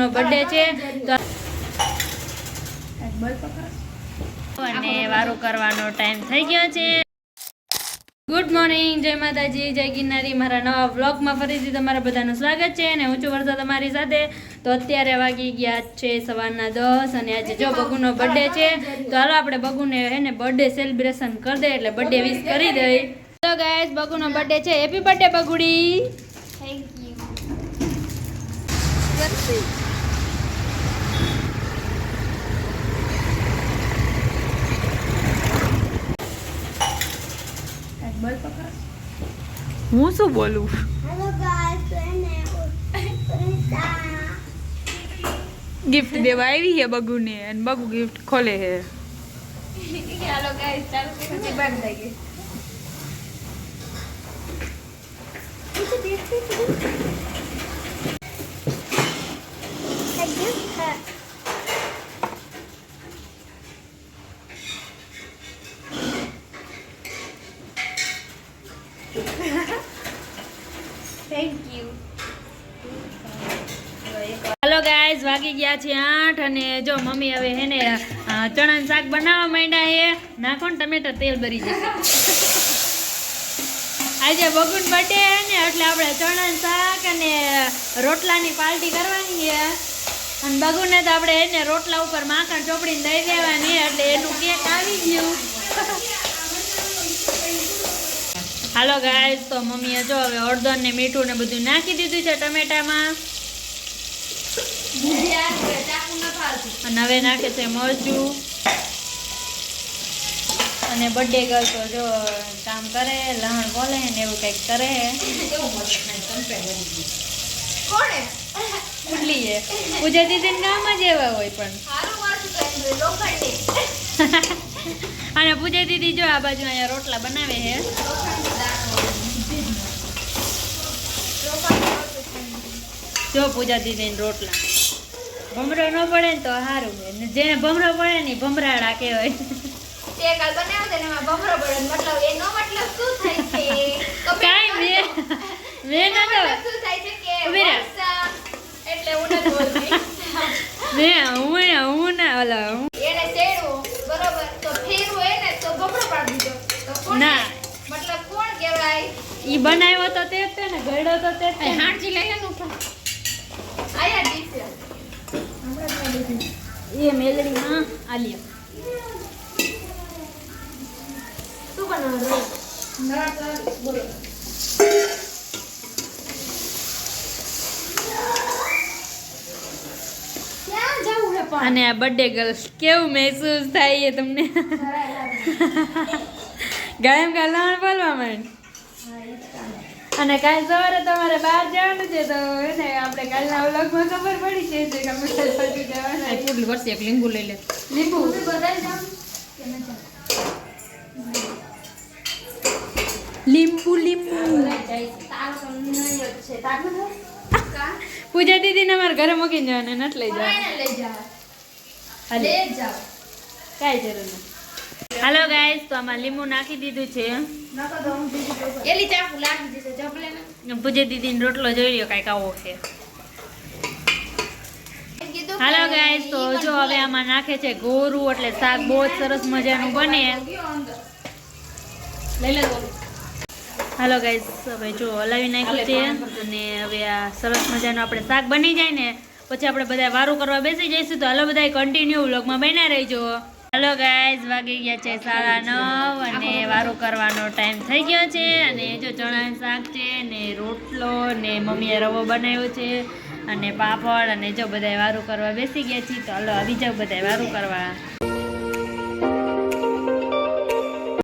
બગુનો birthday છે તો અને વારું કરવાનો ટાઈમ થઈ ગયો છે. ગુડ મોર્નિંગ, જય માતાજી, જય ગિરનારી. મારા નવા વ્લોગમાં ફરીથી તમારા બધાનું સ્વાગત છે અને હું છું વર્ષા તમારી સાથે. તો અત્યારે વાગી ગયા છે સવારના 10 અને આજે જો બગુનો બર્થડે છે તો હાલો આપણે બગુને હે ને બર્થડે સેલિબ્રેશન કરી દે એટલે બર્થડે વિશ કરી દઈ. હેલો ગાઈસ, બગુનો બર્થડે છે. Happy birthday Bagudi. Thank you. હું શું બોલું? હેલો ગાઈસ, ગિફ્ટ દેવા આવી છે બગુને અને બગુ ગિફ્ટ ખોલે છે. હેલો ગાઈસ, ચાલો પછી બંધ થઈ ગઈ. Thank you. હેલો ગાઈઝ, વાગી ગયા છે 8 અને જો મમ્મી હવે હે ને ચણાનું શાક બનાવવા માંડ્યા છે. નાખો ને ટમેટા, તેલ બરી જશે. આજે બગુન બર્થડે હે ને એટલે આપણે ચણાનું શાક અને રોટલાની પાર્ટી કરવાની છે અને બગુને તો આપણે હે ને રોટલા ઉપર માખણ ચોપડીને દઈ દેવાની એટલે એનું કેક આવી ગયું. હાલો ગાઈઝ, તો મમ્મીએ જો હવે હળદર ને મીઠું ને બધું નાખી દીધું છે ટમેટામાં અને હવે નાખે છે મરચું. અને બર્થડે ગર્લ તો જો કામ કરે, લહણ બોલે ને એવું કંઈક કરે. કોણે? ઉડલી છે પૂજા દીદી કામ જ એવા હોય પણ. અને પૂજા દીદી જો આ બાજુ અહીંયા રોટલા બનાવે છે. જો પૂજા દીદી રોટલા ભમરો ન પડે ને તો સારું છે ને જેને ભમરો પડે ને ભમરાડા કહેવાય. તે કાલ બનાવ્યો તેને એમાં બમરો પડ્યો મતલબ એનો મતલબ શું થાય છે? કાંઈ મેં નતો શું થાય છે કે ઉભી રહે. વર્ષા એટલે હું નથી બોલતી. હું ના ઓલા એને શેડવું બરોબર તો ફેરવું એને તો બમરો પાડી દીધો તો કોણ ના. મતલબ કોણ કહેવાય? ઈ બનાવ્યો તો તે જ તે ને ગળ્યો તો તે જ તે ને. હાંડજી લઈ લે ઉપર આયા દીસે એ મેલડીમાં આલિયા શું બનાવવાનું? બોલો. ક્યાં જવું હે પણ? અને આ બર્થડે ગર્લ કેવું મહેસૂસ થાય છે તમને? ગાયમ ગાલાણ બોલવા માંડ. અને કાલ સવારે તમારે બહાર જવાનું છે તો એને આપણે કાલના વ્લોગમાં ખબર પડી છે કે અમે કાલ બાજુ જવાના છે. પૂરી વર્ષે એક લીંબુ લઈ લે. લીંબુ બધાય જાવ કે ન જાવ? લીંબુ લીંબુ. તારો તો નહીં જ છે. તારો કા? પૂજા દીદીને અમારા ઘરે મૂકીને જવાના નથી લઈ જવાના. કોઈને લઈ જાવ? હાલે. લઈ જાવ. કાંઈ જરૂર નથી. હાલો ગાઈસ, તો આમાં લીંબુ નાખી દીધું છે. નકો તો હું બીજી તો એલી ચાકુ લાગી જશે ચપલે ને. પૂજા દીદીને રોટલો જોઈ લ્યો કાંઈક આવો છે. કીધું હાલો ગાઈસ, તો જો હવે આમાં નાખે છે ગોરું એટલે શાક બહુ જ સરસ મજાનું બને. લઈ લે ગોરું. હાલો ગાઈસ, હવે જો હલાવી નાખ્યું છે અને હવે આ સરસ મજાનું આપણે શાક બની જાય ને પછી આપણે બધા વારું કરવા બેસી જઈશું. તો હાલો બધા કન્ટિન્યુ વ્લોગમાં બન્યા રહેજો. હાલો ગાઈસ, વાગી ગયા છે 9:30 અને વારું કરવાનો ટાઈમ થઈ ગયો છે. અને જો ચણાનું શાક છે ને રોટલો ને મમ્મીએ રવો બનાવ્યો છે અને પાપડ અને જો બધા વારું કરવા બેસી ગયા છીએ. તો હાલો આવી જાવ બધા વારું કરવા.